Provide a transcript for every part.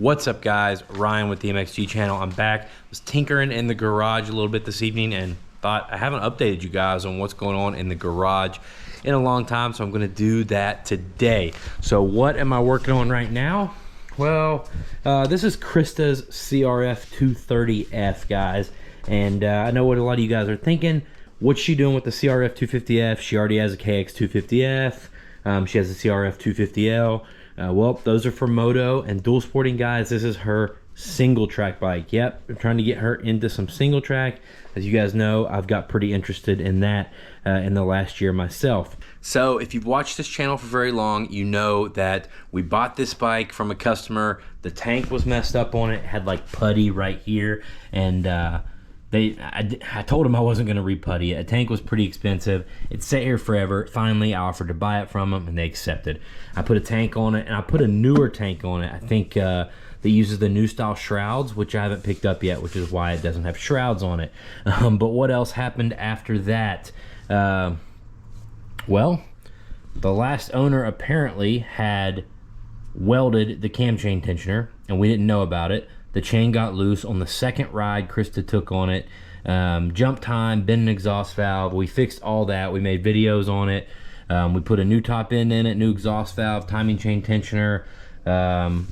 What's up, guys? Ryan with the MXG channel. I'm back. Was tinkering in the garage a little bit this evening and thought I haven't updated you guys on what's going on in the garage in a long time, so I'm going to do that today. So what am I working on right now? Well, this is Krista's CRF 230F, guys, and I know what a lot of you guys are thinking. What's she doing with the CRF 250F? She already has a KX 250F. She has a CRF 250L. Well, those are for moto and dual sporting, guys. This is her single track bike. Yep, I'm trying to get her into some single track. As you guys know, I've got pretty interested in that in the last year myself. So if you've watched this channel for very long, you know that we bought this bike from a customer. The tank was messed up on it. It had like putty right here, and I told him I wasn't going to re-putty it. A tank was pretty expensive. It sat here forever. Finally, I offered to buy it from them, and they accepted. I put a tank on it, and I put a newer tank on it. I think that uses the new style shrouds, which I haven't picked up yet, which is why it doesn't have shrouds on it. But what else happened after that? Well, the last owner apparently had welded the cam chain tensioner, and we didn't know about it. The chain got loose on the second ride Krista took on it. Jump time, bend and exhaust valve. We fixed all that. We made videos on it. We put a new top end in it, new exhaust valve, timing chain tensioner,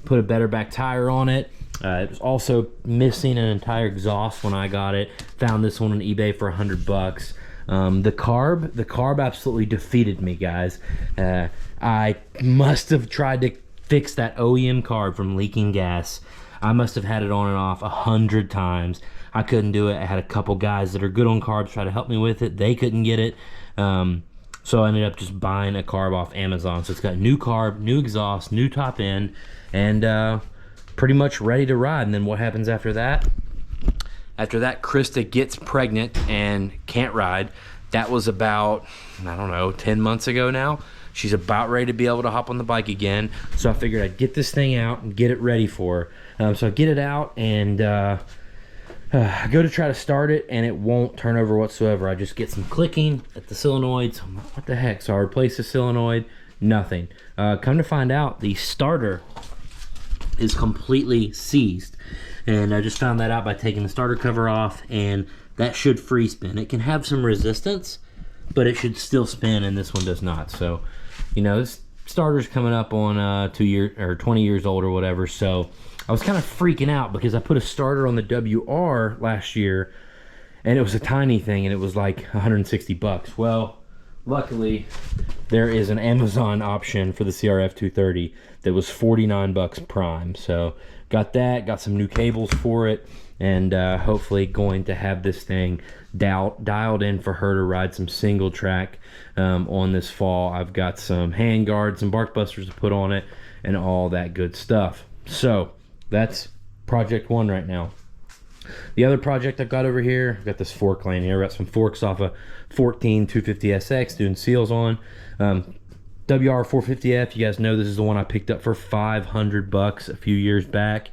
put a better back tire on it. It was also missing an entire exhaust when I got it. Found this one on eBay for 100 bucks. The carb absolutely defeated me, guys. I must have tried to fix that OEM carb from leaking gas. I must have had it on and off 100 times. I couldn't do it. I had a couple guys that are good on carbs try to help me with it. They couldn't get it. So I ended up just buying a carb off Amazon. So it's got new carb, new exhaust, new top end, and pretty much ready to ride. And then what happens after that? After that, Krista gets pregnant and can't ride. That was about, I don't know, 10 months ago now. She's about ready to be able to hop on the bike again. So I figured I'd get this thing out and get it ready for her. So I get it out and I go to try to start it, and it won't turn over whatsoever. I just get some clicking at the solenoids. What the heck? So I replace the solenoid, nothing. Come to find out, the starter is completely seized. And I just found that out by taking the starter cover off, and that should free spin. It can have some resistance, but it should still spin, and this one does not. So, you know, this starter's coming up on 2 years or 20 years old or whatever. So I was kind of freaking out because I put a starter on the WR last year, and it was a tiny thing, and it was like 160 bucks. Well, luckily there is an Amazon option for the CRF 230 that was 49 bucks prime. So got that, got some new cables for it, and hopefully going to have this thing dialed in for her to ride some single track on this fall. I've got some hand guards and bark busters to put on it and all that good stuff. So that's project one right now. The other project I've got over here, I've got this fork laying here. I've got some forks off a 14 250SX doing seals on. WR 450F, you guys know this is the one I picked up for 500 bucks a few years back.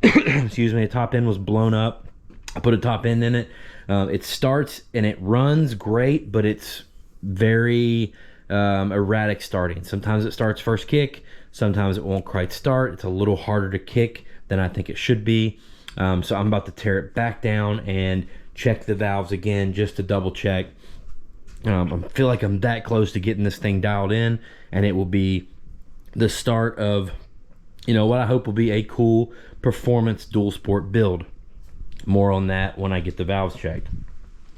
Excuse me, the top end was blown up. I put a top end in it. It starts and it runs great, but it's very erratic starting. Sometimes it starts first kick, sometimes it won't quite start. It's a little harder to kick than I think it should be. So I'm about to tear it back down and check the valves again just to double check. I feel like I'm that close to getting this thing dialed in, and it will be the start of, you know, what I hope will be a cool performance dual sport build. More on that when I get the valves checked.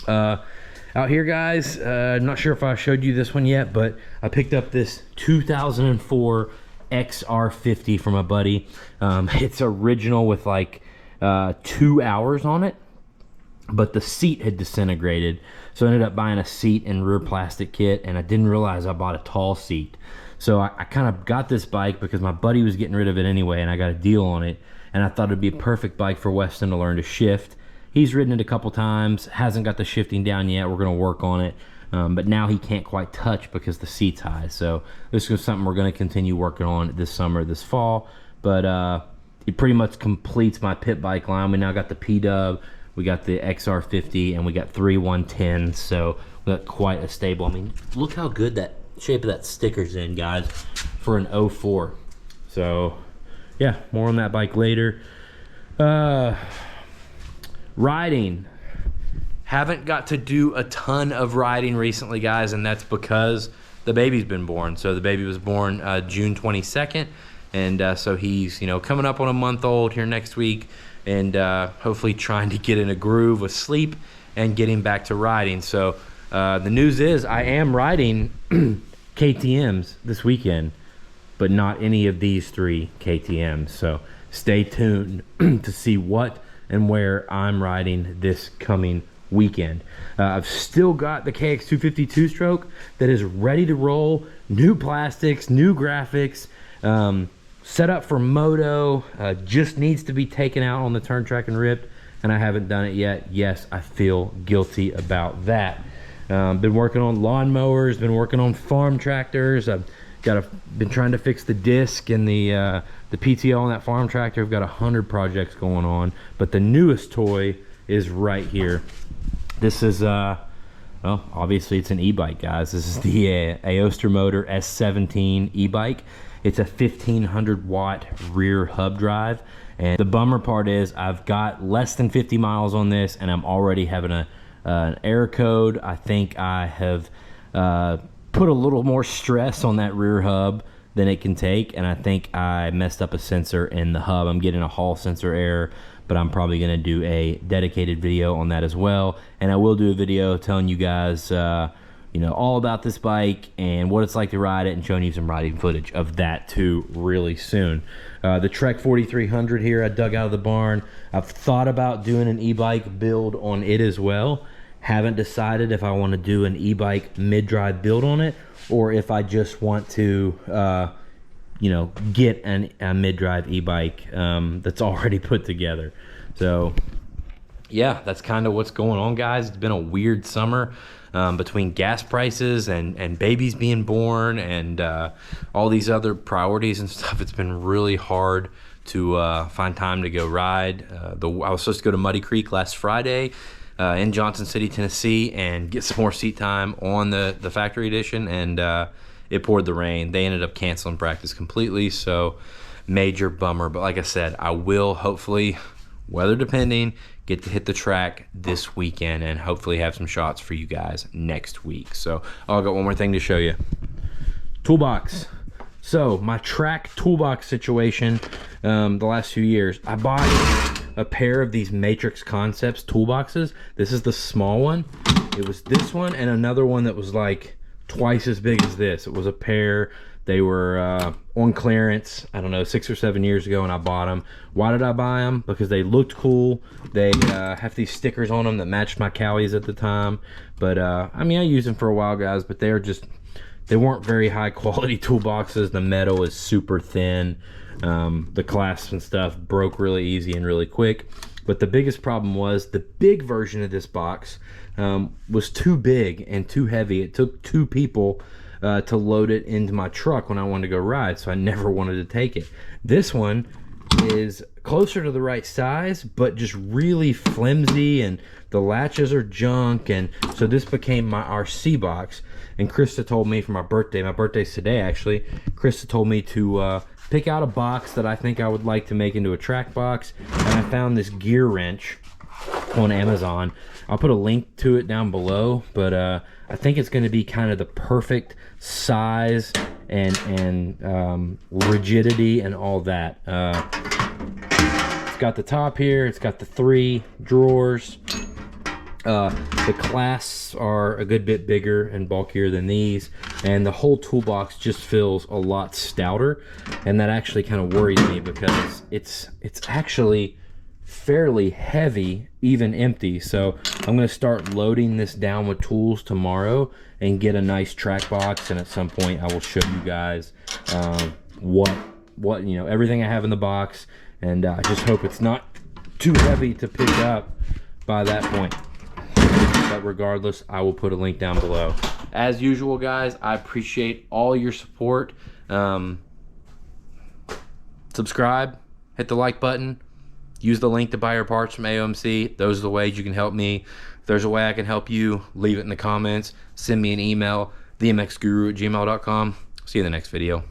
Out here, guys, I'm not sure if I showed you this one yet, but I picked up this 2004 XR50 from a buddy. It's original with like 2 hours on it, but the seat had disintegrated, so I ended up buying a seat and rear plastic kit, and I didn't realize I bought a tall seat. So I kind of got this bike because my buddy was getting rid of it anyway, and I got a deal on it, and I thought it'd be a perfect bike for Weston to learn to shift. He's ridden it a couple times, hasn't got the shifting down yet. We're going to work on it, but now he can't quite touch because the seat's high. So this is something we're going to continue working on this summer, this fall. But it pretty much completes my pit bike line. We now got the P-Dub, we got the XR50, and we got 3 110s. So we got quite a stable. I mean, look how good that shape of that sticker's in, guys, for an 04. So yeah, more on that bike later. Riding. Haven't got to do a ton of riding recently, guys, and that's because the baby's been born. So the baby was born June 22nd, and so he's, you know, coming up on a month old here next week, and hopefully trying to get in a groove with sleep and getting back to riding. So the news is I am riding KTMs this weekend, but not any of these 3 KTMs. So stay tuned to see what and where I'm riding this coming weekend. I've still got the KX250 two-stroke that is ready to roll. New plastics, new graphics, set up for moto. Just needs to be taken out on the turn track and ripped, and I haven't done it yet. Yes, I feel guilty about that. Been working on lawnmowers, been working on farm tractors. I've been trying to fix the disc and the PTO on that farm tractor. I've got 100 projects going on, but the newest toy is right here. This is well, obviously it's an e-bike, guys. This is the Aoster Motor S17 e-bike. It's a 1500 watt rear hub drive, and the bummer part is I've got less than 50 miles on this, and I'm already having an error code. I think I have put a little more stress on that rear hub than it can take, and I think I messed up a sensor in the hub. I'm getting a hall sensor error, but I'm probably going to do a dedicated video on that as well, and I will do a video telling you guys you know, all about this bike and what it's like to ride it, and showing you some riding footage of that too really soon. The Trek 4300 here I dug out of the barn. I've thought about doing an e-bike build on it as well. Haven't decided if I want to do an e-bike mid-drive build on it, or if I just want to you know, get a mid-drive e-bike that's already put together. So yeah, that's kind of what's going on, guys. It's been a weird summer between gas prices and babies being born and all these other priorities and stuff. It's been really hard to find time to go ride. I was supposed to go to Muddy Creek last Friday in Johnson City, Tennessee, and get some more seat time on the factory edition, and it poured the rain. They ended up canceling practice completely, so major bummer. But like I said, I will hopefully, weather depending, get to hit the track this weekend and hopefully have some shots for you guys next week. So I got one more thing to show you. Toolbox. So my track toolbox situation, the last few years, I bought a pair of these Matrix Concepts toolboxes. This is the small one. It was this one and another one that was like twice as big as this. It was a pair. They were on clearance, I don't know, 6 or 7 years ago, and I bought them. Why did I buy them? Because they looked cool. They have these stickers on them that matched my Cowies at the time. But I mean, I used them for a while, guys, but they weren't very high quality toolboxes. The metal is super thin. The clasps and stuff broke really easy and really quick. But the biggest problem was the big version of this box was too big and too heavy. It took 2 people to load it into my truck when I wanted to go ride, so I never wanted to take it. This one is closer to the right size, but just really flimsy, and the latches are junk, and so this became my RC box. And Krista told me for my birthday's today actually, Krista told me to pick out a box that I think I would like to make into a track box, and I found this gear wrench on Amazon. I'll put a link to it down below, but I think it's going to be kind of the perfect size and rigidity and all that. It's got the top here. It's got the 3 drawers. The clasps are a good bit bigger and bulkier than these, and the whole toolbox just feels a lot stouter, and that actually kind of worries me because it's actually fairly heavy even empty. So I'm going to start loading this down with tools tomorrow and get a nice track box, and at some point I will show you guys what you know, everything I have in the box, and I just hope it's not too heavy to pick up by that point. But regardless, I will put a link down below. As usual, guys, I appreciate all your support. Subscribe, hit the like button, use the link to buy your parts from AOMC. Those are the ways you can help me. If there's a way I can help you, leave it in the comments. Send me an email, themxguru@gmail.com. See you in the next video.